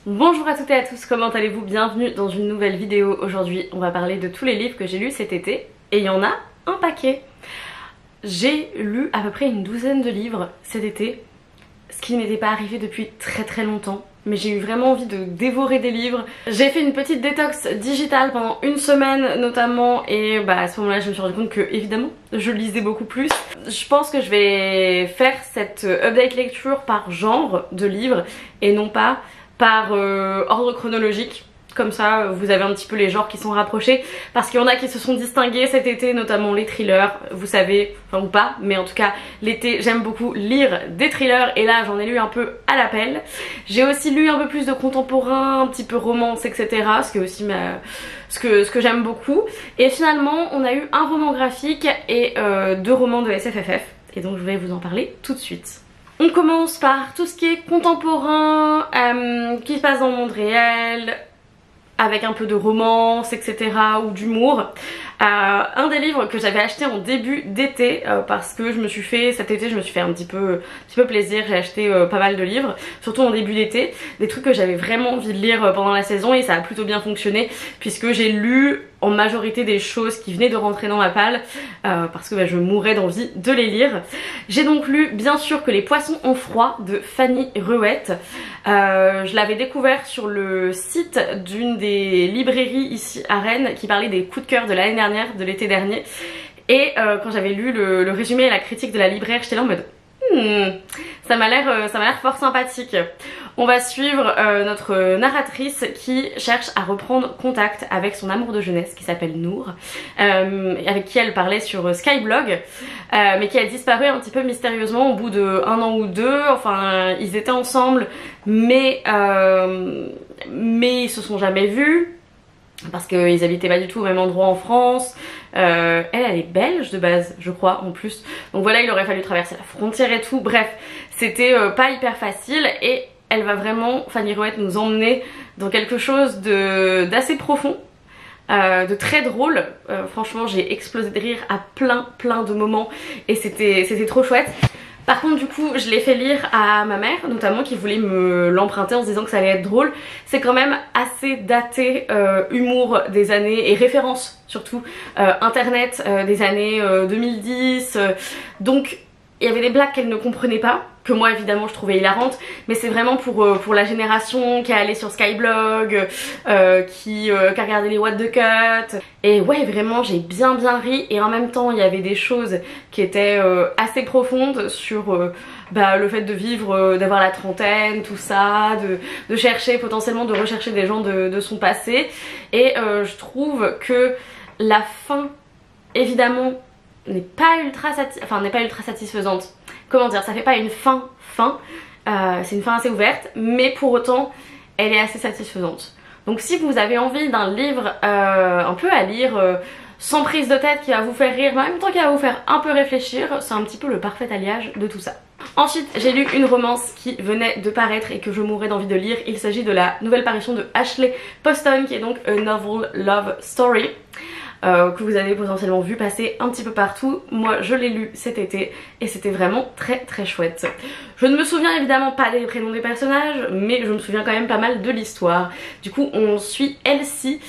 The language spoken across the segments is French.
Bonjour à toutes et à tous, comment allez-vous? Bienvenue dans une nouvelle vidéo. Aujourd'hui on va parler de tous les livres que j'ai lus cet été et il y en a un paquet. J'ai lu à peu près une douzaine de livres cet été, ce qui n'était pas arrivé depuis très longtemps. Mais j'ai eu vraiment envie de dévorer des livres. J'ai fait une petite détox digitale pendant une semaine notamment et à ce moment là je me suis rendu compte que évidemment je lisais beaucoup plus. Je pense que je vais faire cette update lecture par genre de livres et non pas par ordre chronologique. Comme ça vous avez un petit peu les genres qui sont rapprochés, parce qu'il y en a qui se sont distingués cet été, notamment les thrillers, vous savez, enfin ou pas, mais en tout cas l'été j'aime beaucoup lire des thrillers et là j'en ai lu un peu à l'appel. J'ai aussi lu un peu plus de contemporain, un petit peu romance, etc. Ce qui est aussi ce que j'aime beaucoup. Et finalement on a eu un roman graphique et deux romans de SFFF et donc je vais vous en parler tout de suite. On commence par tout ce qui est contemporain, qui se passe dans le monde réel, avec un peu de romance, etc. ou d'humour. Un des livres que j'avais acheté en début d'été parce que cet été je me suis fait un petit peu plaisir, j'ai acheté pas mal de livres, surtout en début d'été, des trucs que j'avais vraiment envie de lire pendant la saison et ça a plutôt bien fonctionné puisque j'ai lu en majorité des choses qui venaient de rentrer dans ma palle parce que je mourais d'envie de les lire. J'ai donc lu bien sûr que Les Poissons ont froid de Fanny Ruette. Je l'avais découvert sur le site d'une des librairies ici à Rennes qui parlait des coups de cœur de l'année dernière, de l'été dernier. Et quand j'avais lu le résumé et la critique de la libraire, j'étais là en mode ça m'a l'air fort sympathique. On va suivre notre narratrice qui cherche à reprendre contact avec son amour de jeunesse qui s'appelle Nour, avec qui elle parlait sur Skyblog, mais qui a disparu un petit peu mystérieusement au bout de 1 an ou 2. Enfin ils étaient ensemble mais ils se sont jamais vus parce qu'ils habitaient pas du tout au même endroit en France. Elle est belge de base je crois en plus, donc voilà, il aurait fallu traverser la frontière et tout. Bref, c'était pas hyper facile et elle va vraiment, Fanny Ruette, nous emmener dans quelque chose d'assez profond, de très drôle. Franchement j'ai explosé de rire à plein de moments et c'était trop chouette. Par contre du coup je l'ai fait lire à ma mère notamment, qui voulait me l'emprunter en se disant que ça allait être drôle. C'est quand même assez daté, humour des années et référence surtout internet des années 2010, donc il y avait des blagues qu'elle ne comprenait pas, que moi évidemment je trouvais hilarantes, mais c'est vraiment pour la génération qui est allée sur Skyblog, qui a regardé les What the Cut. Et ouais, vraiment j'ai bien ri et en même temps il y avait des choses qui étaient assez profondes sur le fait de vivre, d'avoir la trentaine, tout ça, de chercher potentiellement, de rechercher des gens de son passé. Et je trouve que la fin évidemment n'est pas ultra satisfaisante. Comment dire, ça fait pas une fin, c'est une fin assez ouverte, mais pour autant elle est assez satisfaisante. Donc si vous avez envie d'un livre un peu à lire, sans prise de tête, qui va vous faire rire mais en même temps qui va vous faire un peu réfléchir, c'est un petit peu le parfait alliage de tout ça. Ensuite j'ai lu une romance qui venait de paraître et que je mourrais d'envie de lire. Il s'agit de la nouvelle parution de Ashley Poston qui est donc A Novel Love Story. Que vous avez potentiellement vu passer un petit peu partout. Moi je l'ai lu cet été et c'était vraiment très chouette. Je ne me souviens évidemment pas des prénoms des personnages, mais je me souviens quand même pas mal de l'histoire. Du coup on suit Elsie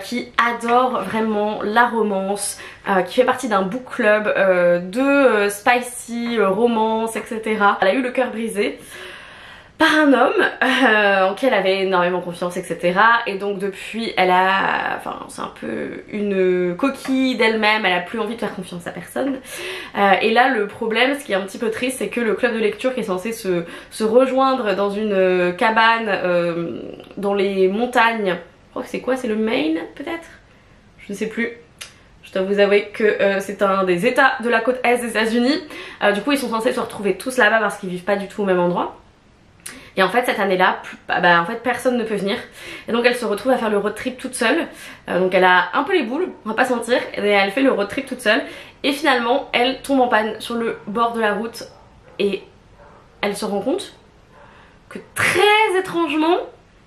qui adore vraiment la romance, qui fait partie d'un book club de spicy romance, etc. Elle a eu le cœur brisé par un homme en qui elle avait énormément confiance, etc. Et donc depuis c'est un peu une coquille d'elle-même, elle a plus envie de faire confiance à personne. Et là le problème, ce qui est un petit peu triste, c'est que le club de lecture qui est censé se rejoindre dans une cabane dans les montagnes, je crois que c'est quoi, c'est le Maine peut-être, je ne sais plus. Je dois vous avouer que c'est un des états de la côte est des États-Unis. Du coup ils sont censés se retrouver tous là-bas parce qu'ils vivent pas du tout au même endroit. Et en fait cette année là, en fait personne ne peut venir. Et donc elle se retrouve à faire le road trip toute seule. Donc elle a un peu les boules, on va pas se mentir. Et elle fait le road trip toute seule. Et finalement elle tombe en panne sur le bord de la route. Et elle se rend compte que très étrangement,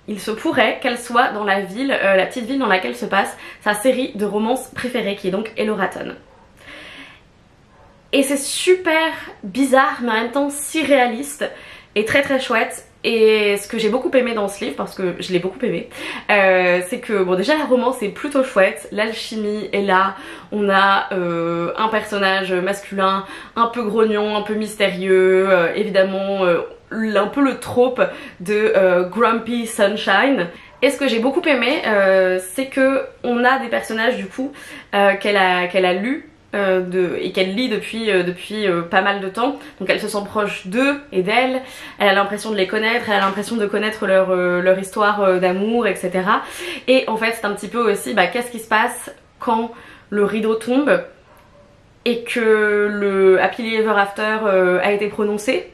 il se pourrait qu'elle soit dans la ville, la petite ville dans laquelle se passe sa série de romances préférée, qui est donc Elloraton. Et c'est super bizarre mais en même temps si réaliste et très chouette. Et ce que j'ai beaucoup aimé dans ce livre, parce que je l'ai beaucoup aimé, c'est que bon déjà la romance est plutôt chouette, l'alchimie est là, on a un personnage masculin un peu grognon, un peu mystérieux, évidemment un peu le trope de Grumpy Sunshine. Et ce que j'ai beaucoup aimé, c'est que on a des personnages du coup qu'elle a lus et qu'elle lit depuis pas mal de temps, donc elle se sent proche d'eux et d'elle, elle a l'impression de les connaître, elle a l'impression de connaître leur histoire d'amour, etc. Et en fait c'est un petit peu aussi qu'est-ce qui se passe quand le rideau tombe et que le Happily Ever After a été prononcé,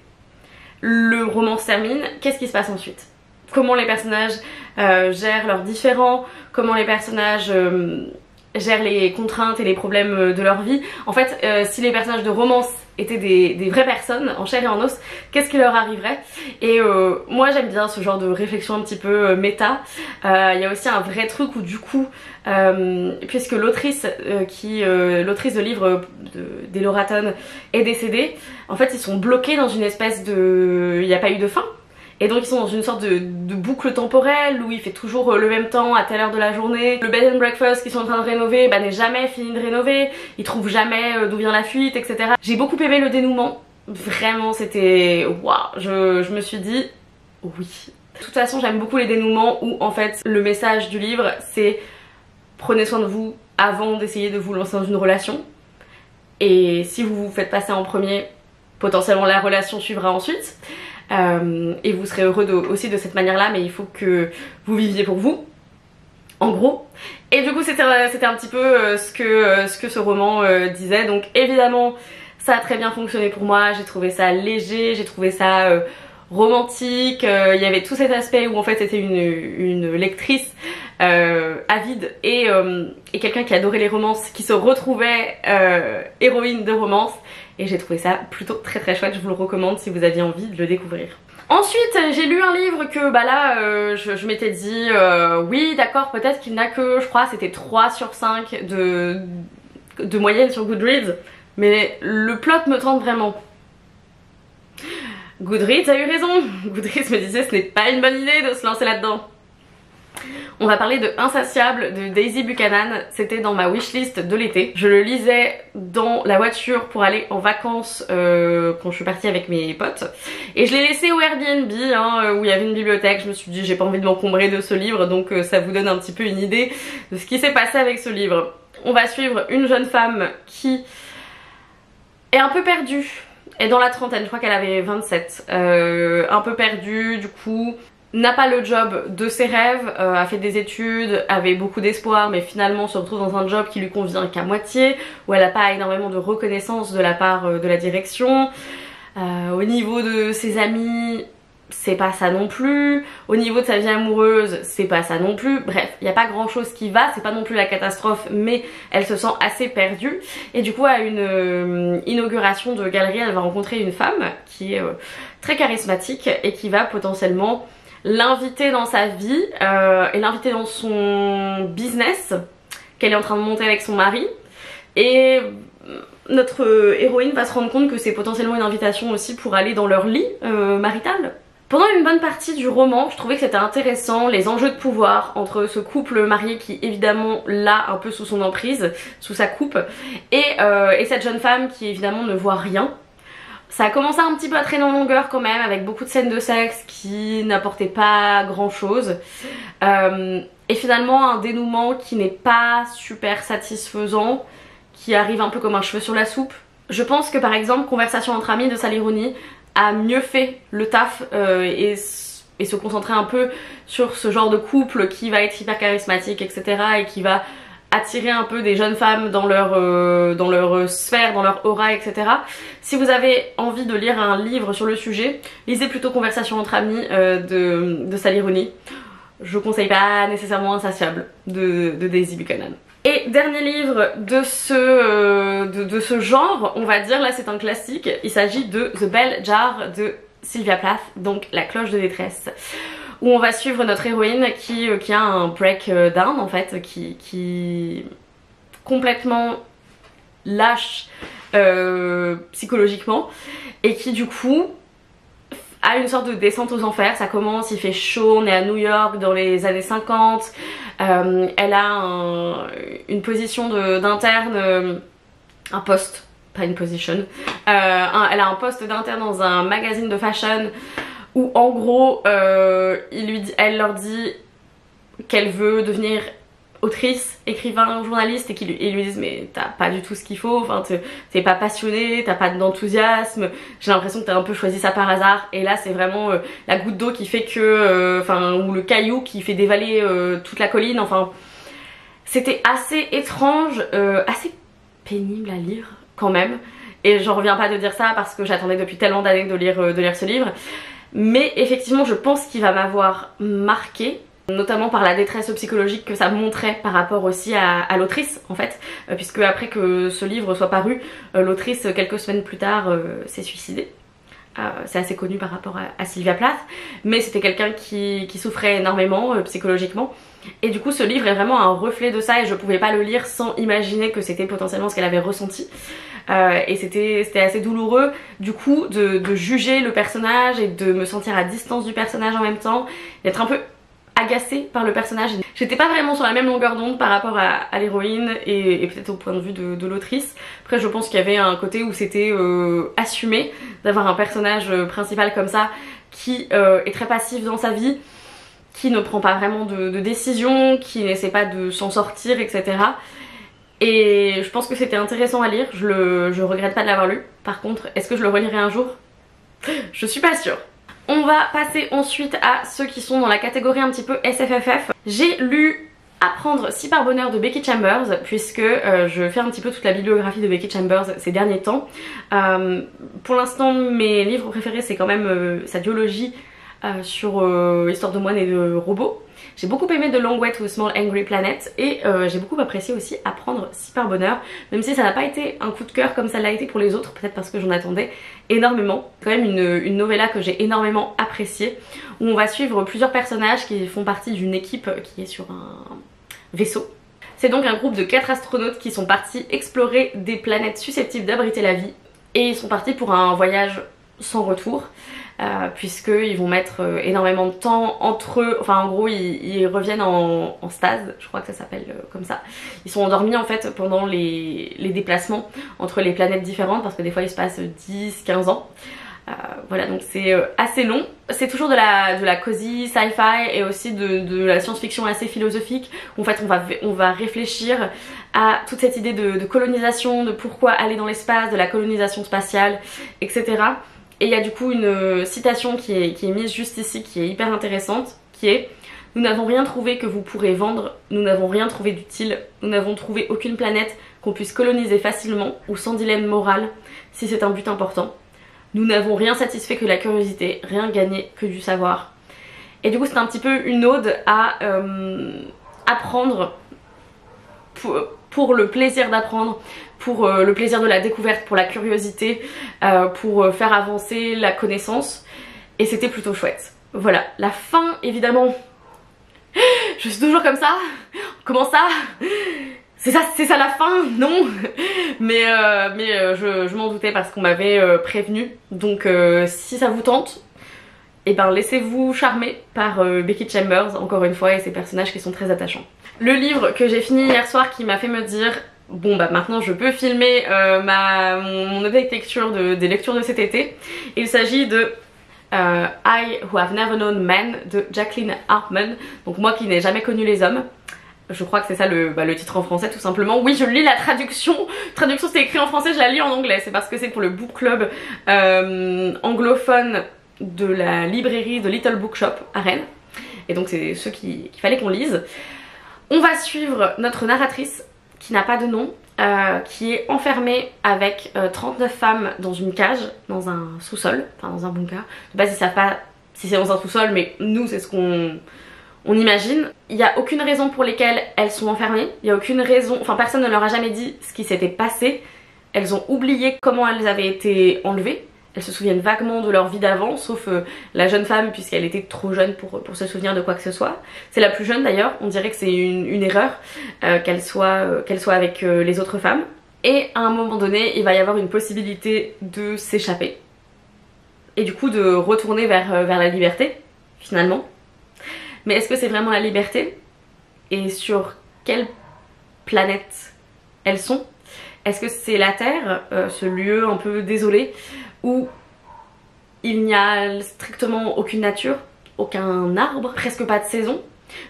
le roman se termine, qu'est-ce qui se passe ensuite? Comment les personnages gèrent leurs différends, comment les personnages gèrent les contraintes et les problèmes de leur vie. En fait, si les personnages de romance étaient des vraies personnes en chair et en os, qu'est-ce qui leur arriverait? Et moi j'aime bien ce genre de réflexion un petit peu méta. Il y a aussi un vrai truc où du coup, puisque l'autrice l'autrice de livre d'Elora Hatton est décédée, en fait ils sont bloqués dans une espèce de... il n'y a pas eu de fin. Et donc ils sont dans une sorte de boucle temporelle où il fait toujours le même temps à telle heure de la journée. Le bed and breakfast qu'ils sont en train de rénover n'est jamais fini de rénover. Ils trouvent jamais d'où vient la fuite, etc. J'ai beaucoup aimé le dénouement. Vraiment c'était... waouh, je me suis dit oui. De toute façon j'aime beaucoup les dénouements où en fait le message du livre c'est prenez soin de vous avant d'essayer de vous lancer dans une relation. Et si vous vous faites passer en premier, potentiellement la relation suivra ensuite. Et vous serez heureux aussi de cette manière là, mais il faut que vous viviez pour vous, en gros. Et du coup c'était un petit peu ce que ce roman disait. Donc évidemment ça a très bien fonctionné pour moi, j'ai trouvé ça léger, j'ai trouvé ça romantique, il y avait tout cet aspect où en fait c'était une lectrice avide et quelqu'un qui adorait les romances qui se retrouvait héroïne de romance. Et j'ai trouvé ça plutôt très très chouette, je vous le recommande si vous aviez envie de le découvrir. Ensuite j'ai lu un livre que là je m'étais dit oui d'accord peut-être qu'il n'a que, je crois c'était 3 sur 5 de moyenne sur Goodreads, mais le plot me tente vraiment. Goodreads a eu raison, Goodreads me disait ce n'est pas une bonne idée de se lancer là-dedans. On va parler de Insatiable de Daisy Buchanan, c'était dans ma wishlist de l'été. Je le lisais dans la voiture pour aller en vacances quand je suis partie avec mes potes. Et je l'ai laissé au Airbnb où il y avait une bibliothèque. Je me suis dit j'ai pas envie de m'encombrer de ce livre, donc ça vous donne un petit peu une idée de ce qui s'est passé avec ce livre. On va suivre une jeune femme qui est un peu perdue. Elle est dans la trentaine, je crois qu'elle avait 27. Un peu perdue du coup. N'a pas le job de ses rêves, a fait des études, avait beaucoup d'espoir mais finalement se retrouve dans un job qui lui convient qu'à moitié, où elle n'a pas énormément de reconnaissance de la part de la direction. Au niveau de ses amis, c'est pas ça non plus. Au niveau de sa vie amoureuse, c'est pas ça non plus. Bref, il n'y a pas grand chose qui va, c'est pas non plus la catastrophe, mais elle se sent assez perdue. Et du coup à une inauguration de galerie, elle va rencontrer une femme qui est très charismatique et qui va potentiellement l'inviter dans sa vie et l'inviter dans son business qu'elle est en train de monter avec son mari. Et notre héroïne va se rendre compte que c'est potentiellement une invitation aussi pour aller dans leur lit marital. Pendant une bonne partie du roman, je trouvais que c'était intéressant, les enjeux de pouvoir entre ce couple marié qui évidemment l'a un peu sous son emprise, sous sa coupe, et cette jeune femme qui évidemment ne voit rien. Ça a commencé un petit peu à traîner en longueur quand même, avec beaucoup de scènes de sexe qui n'apportaient pas grand chose. Et finalement un dénouement qui n'est pas super satisfaisant, qui arrive un peu comme un cheveu sur la soupe. Je pense que par exemple Conversation entre amis de Sally Rooney a mieux fait le taf et se concentrer un peu sur ce genre de couple qui va être hyper charismatique, etc. et qui va attirer un peu des jeunes femmes dans leur sphère, dans leur aura, etc. Si vous avez envie de lire un livre sur le sujet, lisez plutôt Conversation entre amis de Sally Rooney. Je conseille pas nécessairement Insatiable de Daisy Buchanan. Et dernier livre de ce genre, on va dire, là c'est un classique, il s'agit de The Bell Jar de Sylvia Plath, donc La cloche de détresse, où on va suivre notre héroïne qui a un breakdown en fait, qui complètement lâche psychologiquement et qui du coup a une sorte de descente aux enfers. Ça commence, il fait chaud, on est à New York dans les années 50. Elle a une position d'interne, un poste, pas une position. Elle a un poste d'interne dans un magazine de fashion où en gros elle leur dit qu'elle veut devenir autrice, écrivain, journaliste, et ils lui disent mais t'as pas du tout ce qu'il faut, enfin t'es pas passionné, t'as pas d'enthousiasme, j'ai l'impression que t'as un peu choisi ça par hasard. Et là c'est vraiment la goutte d'eau qui fait que, ou le caillou qui fait dévaler toute la colline. Enfin c'était assez étrange, assez pénible à lire quand même, et j'en reviens pas de dire ça parce que j'attendais depuis tellement d'années de lire ce livre. Mais effectivement je pense qu'il va m'avoir marqué, notamment par la détresse psychologique que ça montrait par rapport aussi à l'autrice en fait, puisque après que ce livre soit paru, l'autrice quelques semaines plus tard s'est suicidée. C'est assez connu par rapport à Sylvia Plath, mais c'était quelqu'un qui souffrait énormément psychologiquement, et du coup ce livre est vraiment un reflet de ça, et je pouvais pas le lire sans imaginer que c'était potentiellement ce qu'elle avait ressenti. Et c'était assez douloureux du coup de juger le personnage et de me sentir à distance du personnage en même temps, d'être un peu agacée par le personnage. J'étais pas vraiment sur la même longueur d'onde par rapport à l'héroïne et peut-être au point de vue de l'autrice. Après je pense qu'il y avait un côté où c'était assumé d'avoir un personnage principal comme ça qui est très passif dans sa vie, qui ne prend pas vraiment de décision, qui n'essaie pas de s'en sortir, etc. Et je pense que c'était intéressant à lire, je regrette pas de l'avoir lu. Par contre, est-ce que je le relirai un jour? Je suis pas sûre. On va passer ensuite à ceux qui sont dans la catégorie un petit peu SFFF. J'ai lu Apprendre si par bonheur de Becky Chambers, puisque je fais un petit peu toute la bibliographie de Becky Chambers ces derniers temps. Pour l'instant mes livres préférés c'est quand même sa duologie sur Histoire de moine et de robots. J'ai beaucoup aimé The Long Way to a Small Angry Planet, et j'ai beaucoup apprécié aussi Apprendre si par bonheur, même si ça n'a pas été un coup de cœur comme ça l'a été pour les autres, peut-être parce que j'en attendais énormément. C'est quand même une novella que j'ai énormément appréciée, où on va suivre plusieurs personnages qui font partie d'une équipe qui est sur un vaisseau. C'est donc un groupe de 4 astronautes qui sont partis explorer des planètes susceptibles d'abriter la vie, et ils sont partis pour un voyage sans retour. Puisqu'ils vont mettre énormément de temps entre eux, enfin en gros ils reviennent en stase, je crois que ça s'appelle comme ça. Ils sont endormis en fait pendant les déplacements entre les planètes différentes, parce que des fois il se passe 10-15 ans. Voilà, donc c'est assez long. C'est toujours de la cozy sci-fi et aussi de la science-fiction assez philosophique. En fait on va réfléchir à toute cette idée de colonisation, de pourquoi aller dans l'espace, de la colonisation spatiale, etc. Et il y a du coup une citation qui est mise juste ici, qui est hyper intéressante, qui est: nous n'avons rien trouvé que vous pourrez vendre, nous n'avons rien trouvé d'utile, nous n'avons trouvé aucune planète qu'on puisse coloniser facilement ou sans dilemme moral si c'est un but important. Nous n'avons rien satisfait que la curiosité, rien gagné que du savoir. Et du coup c'est un petit peu une ode à apprendre pour le plaisir d'apprendre, pour le plaisir de la découverte, pour la curiosité, pour faire avancer la connaissance, et c'était plutôt chouette. Voilà, la fin évidemment, je suis toujours comme ça, comment ça? C'est ça la fin? Non. Mais je m'en doutais parce qu'on m'avait prévenu, donc si ça vous tente, et ben laissez-vous charmer par Becky Chambers encore une fois, et ses personnages qui sont très attachants. Le livre que j'ai fini hier soir qui m'a fait me dire bon bah maintenant je peux filmer mon objet de lecture des lectures de cet été. Il s'agit de I Who Have Never Known Men de Jacqueline Hartman, donc moi qui n'ai jamais connu les hommes. Je crois que c'est ça le titre en français tout simplement. Oui, je lis la traduction. Traduction c'est écrit en français, je la lis en anglais. C'est parce que c'est pour le book club anglophone de la librairie de Little Bookshop à Rennes. Et donc c'est ceux qu'il fallait qu'on lise. On va suivre notre narratrice qui n'a pas de nom, qui est enfermée avec 39 femmes dans une cage, dans un sous-sol, enfin dans un bunker. De base ils savent pas si c'est dans un sous-sol, mais nous c'est ce qu'on imagine. Il n'y a aucune raison pour lesquelles elles sont enfermées, il n'y a aucune raison, enfin personne ne leur a jamais dit ce qui s'était passé. Elles ont oublié comment elles avaient été enlevées. Elles se souviennent vaguement de leur vie d'avant, sauf la jeune femme, puisqu'elle était trop jeune pour se souvenir de quoi que ce soit. C'est la plus jeune d'ailleurs, on dirait que c'est une erreur qu'elle soit avec les autres femmes. Et à un moment donné, il va y avoir une possibilité de s'échapper. et du coup de retourner vers la liberté finalement. Mais est-ce que c'est vraiment la liberté? Et sur quelle planète elles sont? Est-ce que c'est la Terre, ce lieu un peu désolé où il n'y a strictement aucune nature, aucun arbre, presque pas de saison,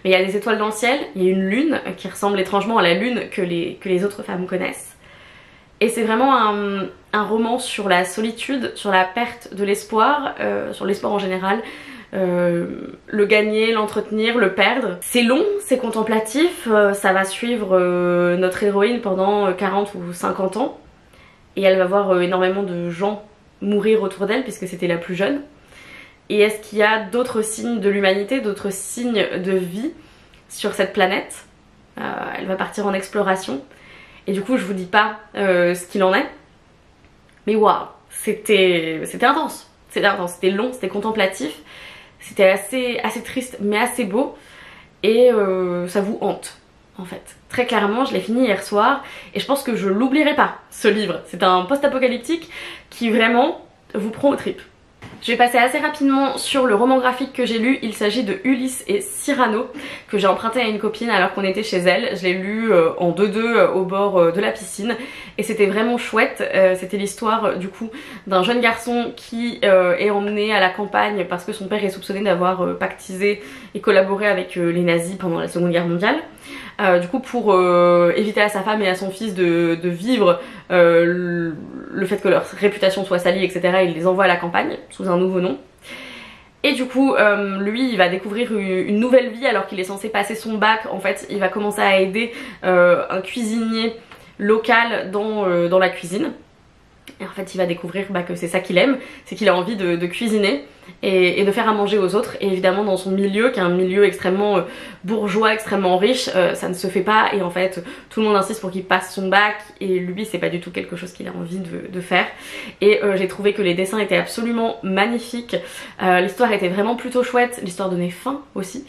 mais il y a des étoiles dans le ciel, il y a une lune qui ressemble étrangement à la lune que les autres femmes connaissent. Et c'est vraiment un roman sur la solitude, sur la perte de l'espoir, sur l'espoir en général, le gagner, l'entretenir, le perdre. C'est long, c'est contemplatif, ça va suivre notre héroïne pendant 40 ou 50 ans et elle va voir énormément de gens mourir autour d'elle puisque c'était la plus jeune. Et est-ce qu'il y a d'autres signes de l'humanité, d'autres signes de vie sur cette planète? Elle va partir en exploration et du coup je vous dis pas ce qu'il en est, mais waouh, c'était intense, c'était long, c'était contemplatif. C'était assez triste mais assez beau et ça vous hante en fait. Très clairement, je l'ai fini hier soir et je pense que je l'oublierai pas ce livre. C'est un post-apocalyptique qui vraiment vous prend aux tripes. Je vais passer assez rapidement sur le roman graphique que j'ai lu. Il s'agit de Ulysse et Cyrano que j'ai emprunté à une copine alors qu'on était chez elle. Je l'ai lu en 2-2 au bord de la piscine et c'était vraiment chouette. C'était l'histoire du coup d'un jeune garçon qui est emmené à la campagne parce que son père est soupçonné d'avoir pactisé et collaboré avec les nazis pendant la Seconde Guerre mondiale. Du coup pour éviter à sa femme et à son fils de vivre le fait que leur réputation soit salie, etc., il les envoie à la campagne sous un nouveau nom. Et du coup lui il va découvrir une nouvelle vie alors qu'il est censé passer son bac. En fait il va commencer à aider un cuisinier local dans la cuisine. Et en fait il va découvrir que c'est ça qu'il aime, c'est qu'il a envie de cuisiner et de faire à manger aux autres. Et évidemment dans son milieu, qui est un milieu extrêmement bourgeois, extrêmement riche, ça ne se fait pas. Et en fait tout le monde insiste pour qu'il passe son bac et lui c'est pas du tout quelque chose qu'il a envie de faire. Et j'ai trouvé que les dessins étaient absolument magnifiques, l'histoire était vraiment plutôt chouette, l'histoire donnait faim aussi.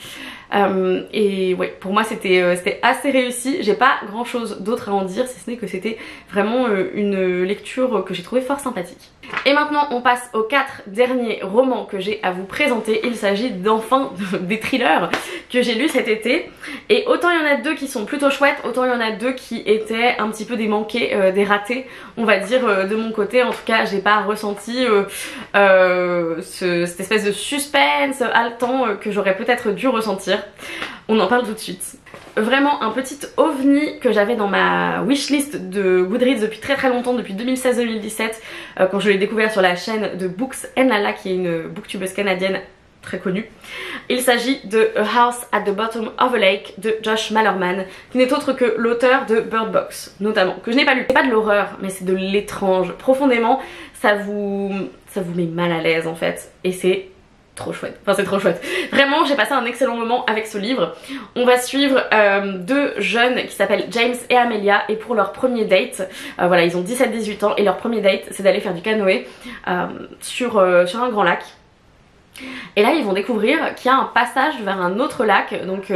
Et ouais, pour moi c'était assez réussi. J'ai pas grand chose d'autre à en dire si ce n'est que c'était vraiment une lecture que j'ai trouvé fort sympathique. Et maintenant on passe aux 4 derniers romans que j'ai à vous présenter. Il s'agit d'enfin des thrillers que j'ai lus cet été. Et autant il y en a 2 qui sont plutôt chouettes, autant il y en a 2 qui étaient un petit peu des manqués, des ratés on va dire de mon côté. En tout cas j'ai pas ressenti cette espèce de suspense haletant que j'aurais peut-être dû ressentir. On en parle tout de suite. Vraiment un petit ovni que j'avais dans ma wishlist de Goodreads depuis très longtemps, depuis 2016-2017, quand je l'ai découvert sur la chaîne de Books & Lala qui est une booktubeuse canadienne très connue. Il s'agit de A House at the Bottom of a Lake de Josh Malerman, qui n'est autre que l'auteur de Bird Box notamment, que je n'ai pas lu. C'est pas de l'horreur mais c'est de l'étrange. Profondément ça vous met mal à l'aise en fait et c'est trop chouette, enfin c'est trop chouette. Vraiment j'ai passé un excellent moment avec ce livre. On va suivre 2 jeunes qui s'appellent James et Amelia et pour leur premier date, voilà ils ont 17-18 ans et leur premier date c'est d'aller faire du canoë sur un grand lac. Et là ils vont découvrir qu'il y a un passage vers un autre lac, donc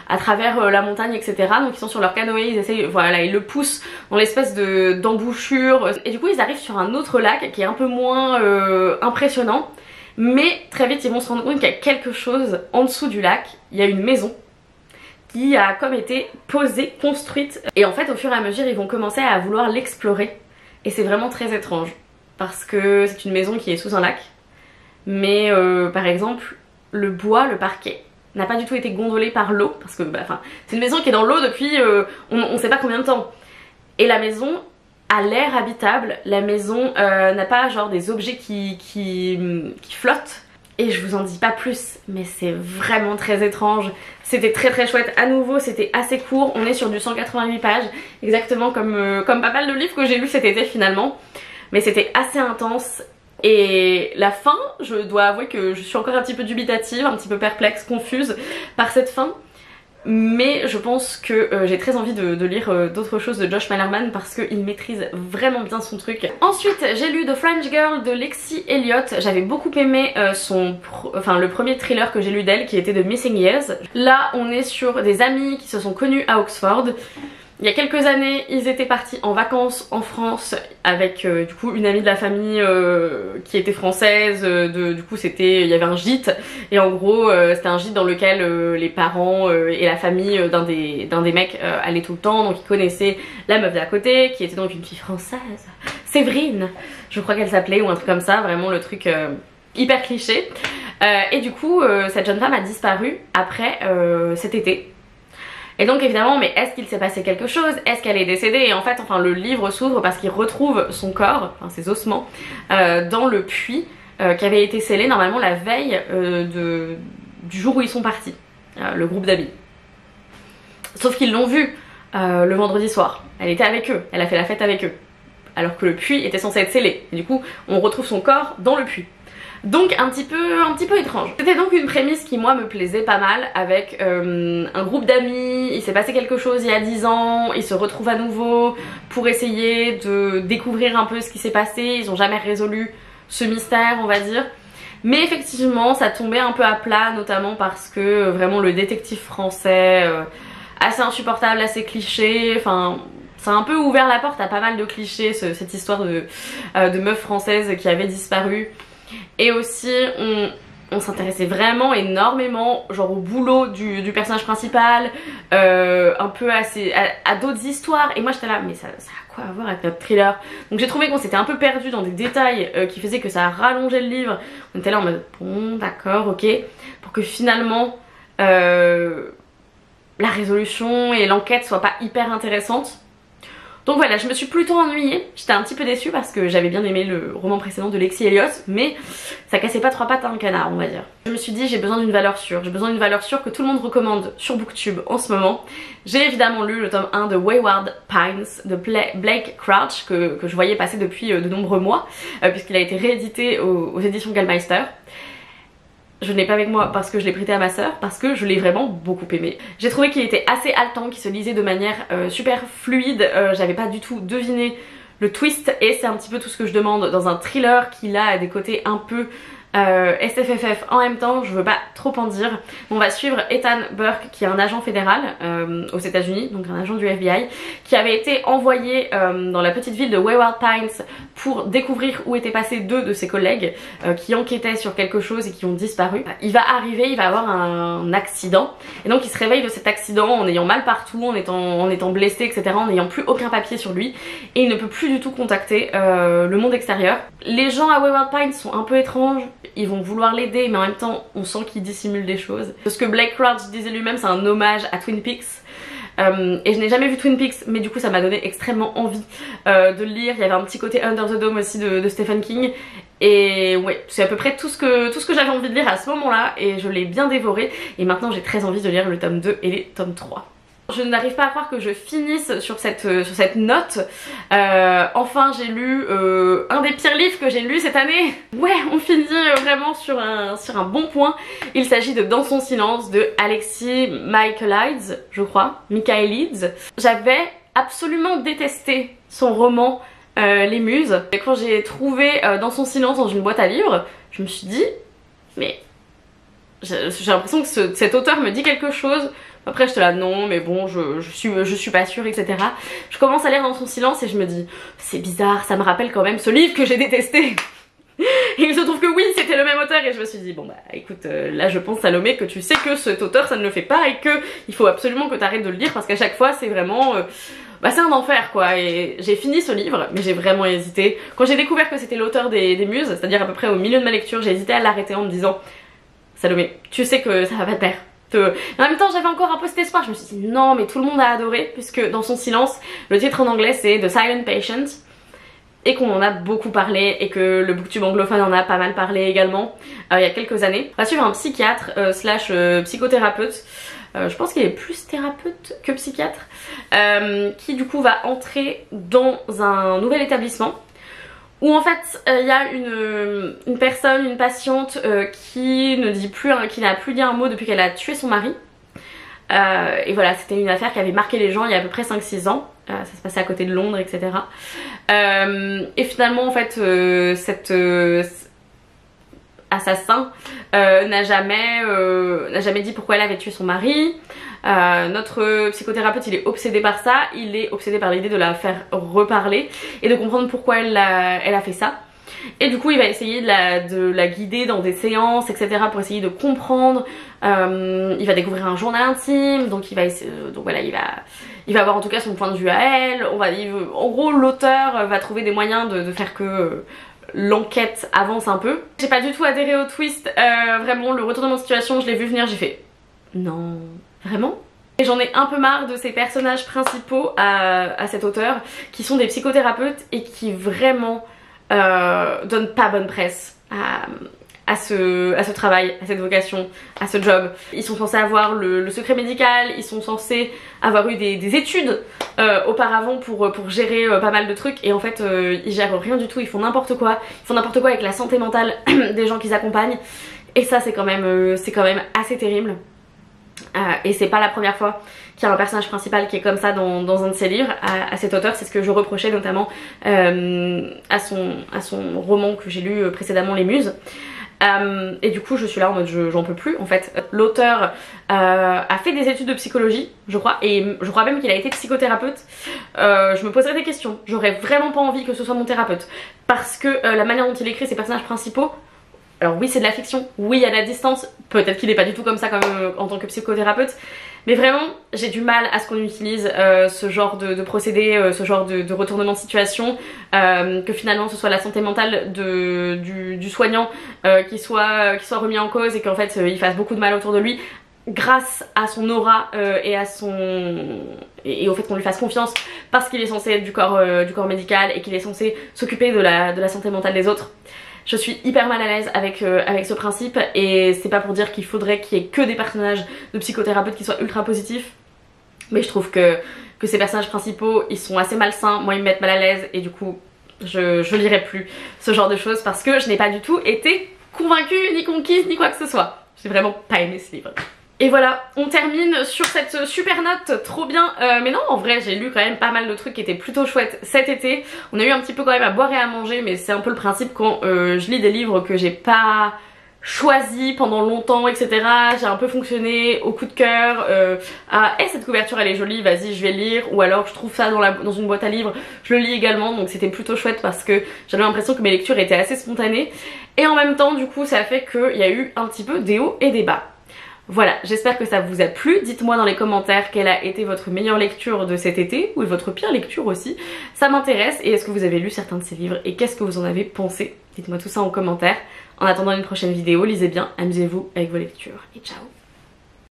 à travers la montagne etc. Donc ils sont sur leur canoë, ils essayent, voilà ils le poussent dans l'espèce d'embouchure et du coup ils arrivent sur un autre lac qui est un peu moins impressionnant. Mais très vite ils vont se rendre compte qu'il y a quelque chose en dessous du lac. Il y a une maison qui a comme été posée, construite. Et en fait au fur et à mesure ils vont commencer à vouloir l'explorer. Et c'est vraiment très étrange. Parce que c'est une maison qui est sous un lac. Mais par exemple le bois, le parquet n'a pas du tout été gondolé par l'eau. Parce que c'est une maison qui est dans l'eau depuis on sait pas combien de temps. Et la maison a l'air habitable, la maison n'a pas genre des objets qui flottent. Et je vous en dis pas plus, mais c'est vraiment très étrange. C'était très chouette. À nouveau, c'était assez court. On est sur du 188 pages, exactement comme pas mal de livres que j'ai lus cet été finalement. Mais c'était assez intense. Et la fin, je dois avouer que je suis encore un petit peu dubitative, un petit peu perplexe, confuse par cette fin. Mais je pense que j'ai très envie de lire d'autres choses de Josh Malerman parce qu'il maîtrise vraiment bien son truc. Ensuite j'ai lu The French Girl de Lexi Elliott. J'avais beaucoup aimé le premier thriller que j'ai lu d'elle qui était de Missing Years. Là on est sur des amis qui se sont connus à Oxford Il y a quelques années, ils étaient partis en vacances en France avec du coup une amie de la famille qui était française. Du coup, il y avait un gîte et en gros, c'était un gîte dans lequel les parents et la famille d'un des mecs allaient tout le temps. Donc ils connaissaient la meuf d'à côté, qui était donc une fille française, Séverine, je crois qu'elle s'appelait ou un truc comme ça. Vraiment le truc hyper cliché. Et du coup, cette jeune femme a disparu après cet été. Et donc évidemment, mais est-ce qu'il s'est passé quelque chose? Est-ce qu'elle est décédée? Et en fait, enfin, le livre s'ouvre parce qu'il retrouve son corps, enfin ses ossements, dans le puits qui avait été scellé normalement la veille du jour où ils sont partis, le groupe d'amis. Sauf qu'ils l'ont vue le vendredi soir. Elle était avec eux, elle a fait la fête avec eux. Alors que le puits était censé être scellé. Et du coup, on retrouve son corps dans le puits. Donc un petit peu étrange. C'était donc une prémisse qui moi me plaisait pas mal avec un groupe d'amis, il s'est passé quelque chose il y a 10 ans, ils se retrouvent à nouveau pour essayer de découvrir un peu ce qui s'est passé, ils ont jamais résolu ce mystère on va dire. Mais effectivement ça tombait un peu à plat notamment parce que vraiment le détective français assez insupportable, assez cliché, enfin... Ça a un peu ouvert la porte à pas mal de clichés cette histoire de meuf française qui avait disparu. Et aussi on s'intéressait vraiment énormément genre au boulot du personnage principal, un peu à d'autres histoires. Et moi j'étais là mais ça a quoi à voir avec notre thriller? Donc j'ai trouvé qu'on s'était un peu perdu dans des détails qui faisaient que ça rallongeait le livre. On était là en mode bon d'accord ok, pour que finalement la résolution et l'enquête soient pas hyper intéressantes. Donc voilà, je me suis plutôt ennuyée, j'étais un petit peu déçue parce que j'avais bien aimé le roman précédent de Lexi Elliott, mais ça cassait pas trois pattes à un canard on va dire. Je me suis dit j'ai besoin d'une valeur sûre, j'ai besoin d'une valeur sûre que tout le monde recommande sur Booktube en ce moment. J'ai évidemment lu le tome 1 de Wayward Pines de Blake Crouch que je voyais passer depuis de nombreux mois puisqu'il a été réédité aux éditions Gallmeister. Je ne l'ai pas avec moi parce que je l'ai prêté à ma soeur, parce que je l'ai vraiment beaucoup aimé. J'ai trouvé qu'il était assez haletant, qu'il se lisait de manière super fluide, j'avais pas du tout deviné le twist et c'est un petit peu tout ce que je demande dans un thriller qui a des côtés un peu SFFF en même temps, je veux pas trop en dire. On va suivre Ethan Burke qui est un agent fédéral aux États-Unis, donc un agent du FBI, qui avait été envoyé dans la petite ville de Wayward Pines pour découvrir où étaient passés deux de ses collègues qui enquêtaient sur quelque chose et qui ont disparu. Il va arriver, il va avoir un accident et donc il se réveille de cet accident en ayant mal partout, en étant blessé etc, en n'ayant plus aucun papier sur lui et il ne peut plus du tout contacter le monde extérieur. Les gens à Wayward Pines sont un peu étranges. Ils vont vouloir l'aider mais en même temps on sent qu'ils dissimulent des choses. Ce que Blake Crouch disait lui-même c'est un hommage à Twin Peaks et je n'ai jamais vu Twin Peaks mais du coup ça m'a donné extrêmement envie de le lire. Il y avait un petit côté Under the Dome aussi de Stephen King et ouais c'est à peu près tout ce que j'avais envie de lire à ce moment là et je l'ai bien dévoré et maintenant j'ai très envie de lire le tome 2 et les tomes 3. Je n'arrive pas à croire que je finisse sur cette note. Enfin j'ai lu un des pires livres que j'ai lu cette année. Ouais, on finit vraiment sur un bon point. Il s'agit de Dans son silence de Alexis Michaelides, je crois. Michaelides. J'avais absolument détesté son roman Les Muses. Et quand j'ai trouvé Dans son silence dans une boîte à livres, je me suis dit mais j'ai l'impression que cet auteur me dit quelque chose. Après j'étais là non mais bon je suis pas sûre etc. Je commence à lire Dans son silence et je me dis c'est bizarre, ça me rappelle quand même ce livre que j'ai détesté. Et il se trouve que oui c'était le même auteur et je me suis dit bon bah écoute là je pense Salomé que tu sais que cet auteur ça ne le fait pas et que il faut absolument que tu arrêtes de le lire parce qu'à chaque fois c'est vraiment bah c'est un enfer quoi. Et j'ai fini ce livre mais j'ai vraiment hésité. Quand j'ai découvert que c'était l'auteur des Muses, c'est-à-dire à peu près au milieu de ma lecture, j'ai hésité à l'arrêter en me disant Salomé tu sais que ça va pas te plaire. En même temps j'avais encore un peu cet espoir, je me suis dit non mais tout le monde a adoré puisque Dans son silence, le titre en anglais c'est The Silent Patient et qu'on en a beaucoup parlé et que le booktube anglophone en a pas mal parlé également il y a quelques années. On va suivre un psychiatre slash psychothérapeute, je pense qu'il est plus thérapeute que psychiatre, qui du coup va entrer dans un nouvel établissement où en fait il y a une personne, une patiente qui n'a plus dit un mot depuis qu'elle a tué son mari. Et voilà, c'était une affaire qui avait marqué les gens il y a à peu près 5-6 ans. Ça se passait à côté de Londres, etc. Et finalement en fait assassin, n'a jamais dit pourquoi elle avait tué son mari. Notre psychothérapeute il est obsédé par ça, il est obsédé par l'idée de la faire reparler et de comprendre pourquoi elle a fait ça. Et du coup il va essayer de la guider dans des séances etc pour essayer de comprendre. Il va découvrir un journal intime, donc il va essayer, donc voilà, il va avoir en tout cas son point de vue à elle. En gros l'auteur va trouver des moyens de faire que l'enquête avance un peu. J'ai pas du tout adhéré au twist, vraiment le retournement de situation je l'ai vu venir, j'ai fait non, vraiment? Et j'en ai un peu marre de ces personnages principaux à cet auteur qui sont des psychothérapeutes et qui vraiment donnent pas bonne presse à ce travail, à cette vocation, à ce job. Ils sont censés avoir le secret médical, ils sont censés avoir eu des études auparavant pour gérer pas mal de trucs et en fait ils gèrent rien du tout, ils font n'importe quoi. Ils font n'importe quoi avec la santé mentale des gens qu'ils accompagnent et ça c'est quand même assez terrible. Et c'est pas la première fois qu'il y a un personnage principal qui est comme ça dans un de ses livres à cet auteur. C'est ce que je reprochais notamment à son roman que j'ai lu précédemment, Les Muses. Et du coup je suis là en mode j'en peux plus en fait. L'auteur a fait des études de psychologie je crois, et je crois même qu'il a été psychothérapeute. Je me poserais des questions, j'aurais vraiment pas envie que ce soit mon thérapeute parce que la manière dont il écrit ses personnages principaux, alors oui c'est de la fiction, oui il y a de la distance, peut-être qu'il est pas du tout comme ça en tant que psychothérapeute, mais vraiment j'ai du mal à ce qu'on utilise ce genre de procédé, ce genre de retournement de situation, que finalement ce soit la santé mentale du soignant qui soit remis en cause et qu'en fait il fasse beaucoup de mal autour de lui grâce à son aura et au fait qu'on lui fasse confiance parce qu'il est censé être du corps médical et qu'il est censé s'occuper de la santé mentale des autres. Je suis hyper mal à l'aise avec ce principe et c'est pas pour dire qu'il faudrait qu'il y ait que des personnages de psychothérapeutes qui soient ultra positifs, mais je trouve que ces personnages principaux ils sont assez malsains, moi ils me mettent mal à l'aise et du coup je lirai plus ce genre de choses parce que je n'ai pas du tout été convaincue ni conquise ni quoi que ce soit. J'ai vraiment pas aimé ce livre. Et voilà, on termine sur cette super note, trop bien. Mais non, en vrai, j'ai lu quand même pas mal de trucs qui étaient plutôt chouettes cet été. On a eu un petit peu quand même à boire et à manger, mais c'est un peu le principe quand je lis des livres que j'ai pas choisi pendant longtemps, etc. J'ai un peu fonctionné au coup de cœur, cette couverture elle est jolie, vas-y je vais lire, ou alors je trouve ça dans une boîte à livres, je le lis également, donc c'était plutôt chouette parce que j'avais l'impression que mes lectures étaient assez spontanées. Et en même temps, du coup, ça a fait qu'il y a eu un petit peu des hauts et des bas. Voilà, j'espère que ça vous a plu. Dites-moi dans les commentaires quelle a été votre meilleure lecture de cet été ou votre pire lecture aussi. Ça m'intéresse. Et est-ce que vous avez lu certains de ces livres et qu'est-ce que vous en avez pensé? Dites-moi tout ça en commentaire. En attendant une prochaine vidéo, lisez bien, amusez-vous avec vos lectures et ciao!